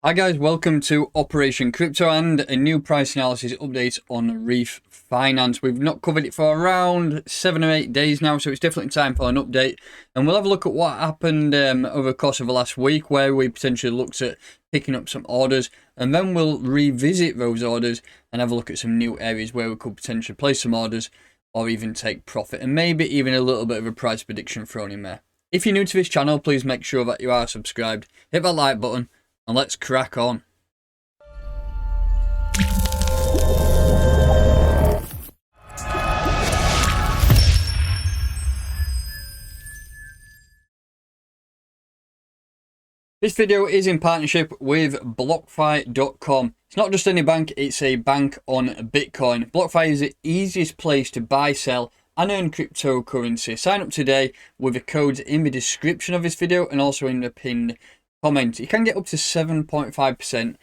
Hi guys, welcome to Operation Crypto and a new price analysis update on Reef Finance. We've not covered it for around 7 or 8 days now, so it's definitely time for an update. And we'll have a look at what happened over the course of the last week, where we potentially looked at picking up some orders, and then we'll revisit those orders and have a look at some new areas where we could potentially place some orders or even take profit, and maybe even a little bit of a price prediction thrown in there. If you're new to this channel, please make sure that you are subscribed, hit that like button, and let's crack on. This video is in partnership with BlockFi.com. It's not just any bank, it's a bank on Bitcoin. BlockFi is the easiest place to buy, sell, and earn cryptocurrency. Sign up today with the codes in the description of this video and also in the pinned comment. You can get up to 7.5%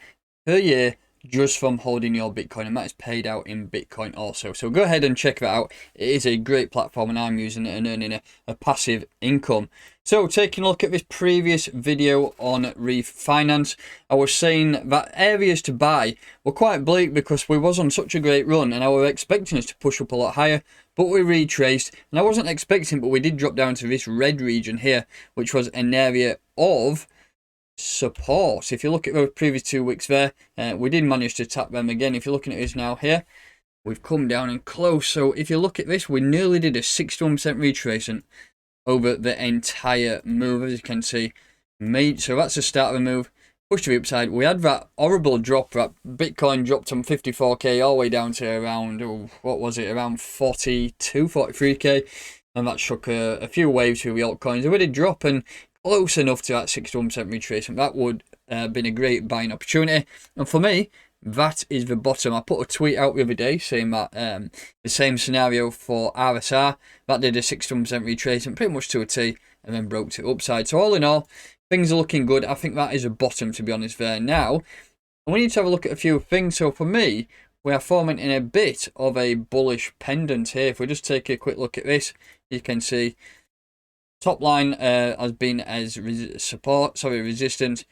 per year just from holding your Bitcoin, and that is paid out in Bitcoin also. So go ahead and check that out. It is a great platform and I'm using it and earning a passive income. So taking a look at this previous video on Reef Finance, I was saying that areas to buy were quite bleak because we was on such a great run and I was expecting us to push up a lot higher, but we retraced, and I wasn't expecting, but we did drop down to this red region here, which was an area of support. If you look at the previous 2 weeks there, we did manage to tap them again. If you're looking at this now here, we've come down and close. So if you look at this, we nearly did a 61% retracement over the entire move, as you can see. So that's the start of the move. Push to the upside. We had that horrible drop, that Bitcoin dropped from 54k all the way down to around, what was it, around 42, 43k, and that shook a few waves through the altcoins. We did drop and close enough to that 61% retracement. That would have been a great buying opportunity. And for me, that is the bottom. I put a tweet out the other day saying that the same scenario for RSR, that did a 61% retracement pretty much to a T and then broke to upside. So all in all, things are looking good. I think that is a bottom, to be honest, there. Now, we need to have a look at a few things. So for me, we are forming in a bit of a bullish pendant here. If we just take a quick look at this, you can see top line has been as resistance,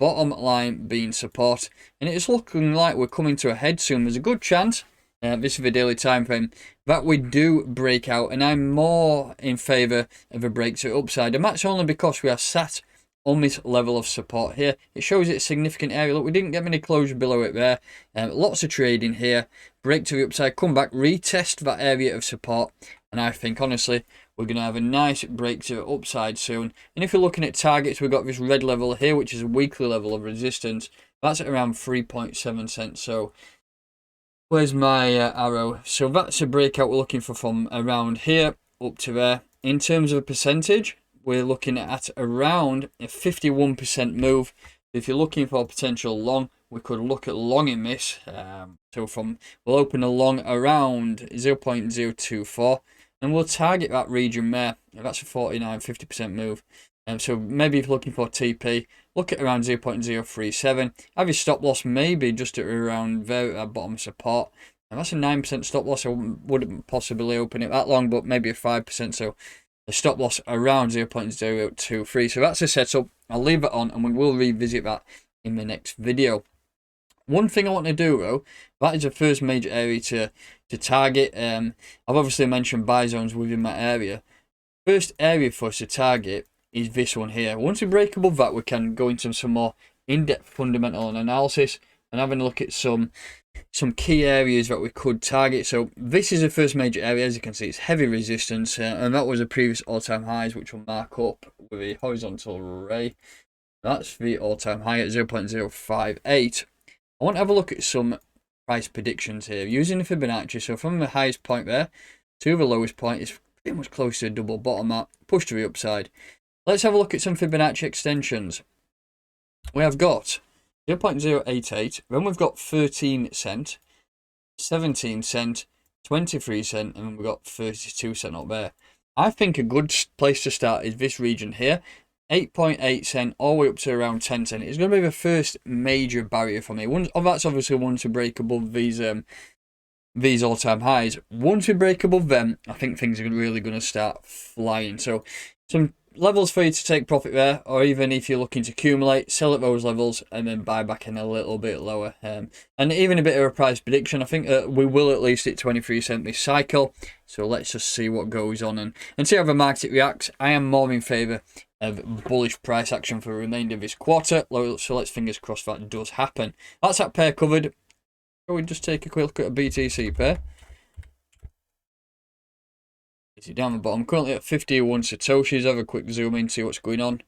bottom line being support, and it's looking like we're coming to a head soon. There's a good chance, this is the daily time frame, that we do break out, and I'm more in favour of a break to upside, and that's only because we are sat on this level of support here. It shows it's a significant area. Look, we didn't get many closure below it there. Lots of trading here. Break to the upside, come back, retest that area of support, and I think honestly we're going to have a nice break to the upside soon. And if you're looking at targets, we've got this red level here, which is a weekly level of resistance. That's at around 3.7 cents. So where's my arrow? So that's a breakout we're looking for from around here up to there. In terms of a percentage, we're looking at around a 51% move. If you're looking for a potential long, we could look at long in this. So we'll open a long around 0.024. and we'll target that region there. That's a 49-50% move. So maybe if you're looking for TP, look at around 0.037. Have your stop loss maybe just at around there at bottom support. And that's a 9% stop loss. I wouldn't possibly open it that long, but maybe a 5%. So the stop loss around 0.023. So that's a setup. I'll leave it on and we will revisit that in the next video. One thing I want to do though, that is the first major area to target. I've obviously mentioned buy zones within that area. First area for us to target is this one here. Once we break above that, we can go into some more in-depth fundamental analysis and having a look at some key areas that we could target. So this is the first major area. As you can see, it's heavy resistance, and that was the previous all-time highs, which will mark up with a horizontal ray. That's the all-time high at 0.058. I want to have a look at some price predictions here using the Fibonacci. So from the highest point there to the lowest point is pretty much close to a double bottom up, push to the upside. Let's have a look at some Fibonacci extensions. We have got 0.088, then we've got 13 cent, 17 cent, 23 cent, and then we've got 32 cent up there. I think a good place to start is this region here. 8.8 cent all the way up to around 10 cent. It's going to be the first major barrier for me. That's obviously once we break above these all-time highs. Once we break above them, I think things are really going to start flying. So some levels for you to take profit there, or even if you're looking to accumulate, sell at those levels and then buy back in a little bit lower. And even a bit of a price prediction. I think we will at least hit 23 cents this cycle. So let's just see what goes on and see how the market reacts. I am more in favour of bullish price action for the remainder of this quarter. So let's fingers crossed that does happen. That's that pair covered. Shall we just take a quick look at a BTC pair? Is it down the bottom? Currently at 51 Satoshis. Have a quick zoom in, see what's going on.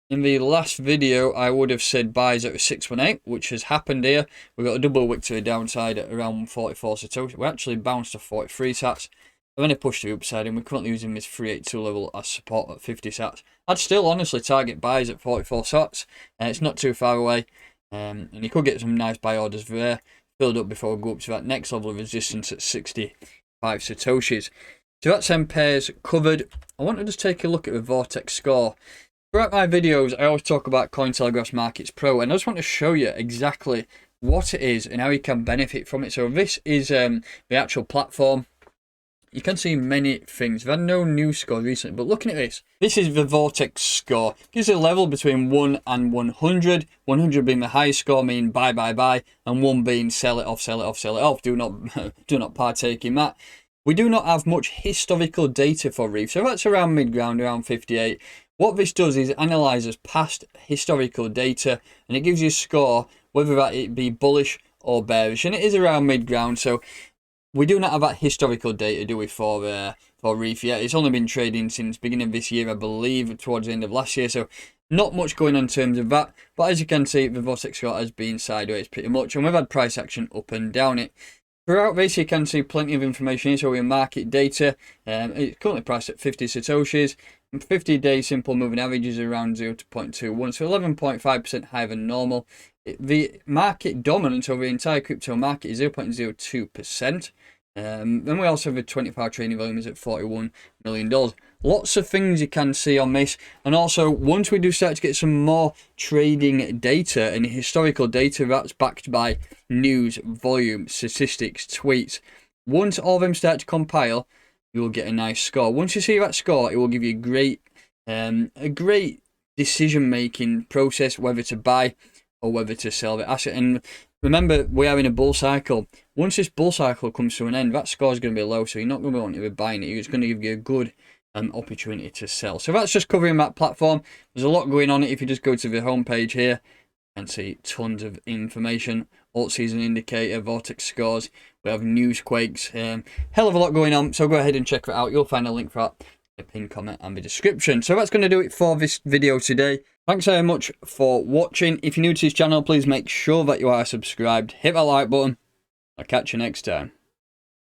In the last video, I would have said buys at 618, which has happened here. We've got a double wick to the downside at around 44 Satoshis. We actually bounced to 43 sats. And then it pushed to the upside, and we're currently using this 382 level as support at 50 sats. I'd still honestly target buys at 44 sats. It's not too far away. And you could get some nice buy orders there. Build up before we go up to that next level of resistance at 65 Satoshis. So that's them pairs covered. I want to just take a look at the Vortex Score. Throughout my videos, I always talk about Cointelegraph's Markets Pro, and I just want to show you exactly what it is and how you can benefit from it. So this is the actual platform. You can see many things. We've had no new score recently, but looking at this is the Vortex Score. It gives a level between 1 and 100. 100 being the highest score, meaning buy, and 1 being sell it off. Do not partake in that. We do not have much historical data for Reef, so that's around mid-ground, around 58. What this does is analyzes past historical data, and it gives you a score, whether that it be bullish or bearish, and it is around mid-ground, so we do not have that historical data, do we, for Reef yet. It's only been trading since beginning of this year, I believe, towards the end of last year, so not much going on in terms of that. But as you can see, the Vortex Score has been sideways pretty much, and we've had price action up and down it. Throughout this, you can see plenty of information here. So we have market data. It's currently priced at 50 Satoshis. 50-day simple moving average is around 0.21, so 11.5% higher than normal. The market dominance over the entire crypto market is 0.02%. Then we also have a 24-hour trading volume is at $41 million. Lots of things you can see on this, and also once we do start to get some more trading data and historical data that's backed by news, volume, statistics, tweets, once all of them start to compile, you will get a nice score. Once you see that score, it will give you a great decision-making process whether to buy or whether to sell the asset. And remember, we are in a bull cycle. Once this bull cycle comes to an end, that score is going to be low, so you're not going to want to be buying it. It's going to give you a good opportunity to sell. So that's just covering that platform. There's a lot going on if you just go to the homepage here and see tons of information. Alt season indicator, Vortex Scores. We have newsquakes. Hell of a lot going on. So go ahead and check that out. You'll find a link for that in the pinned comment and the description. So that's going to do it for this video today. Thanks very much for watching. If you're new to this channel, please make sure that you are subscribed. Hit that like button. I'll catch you next time.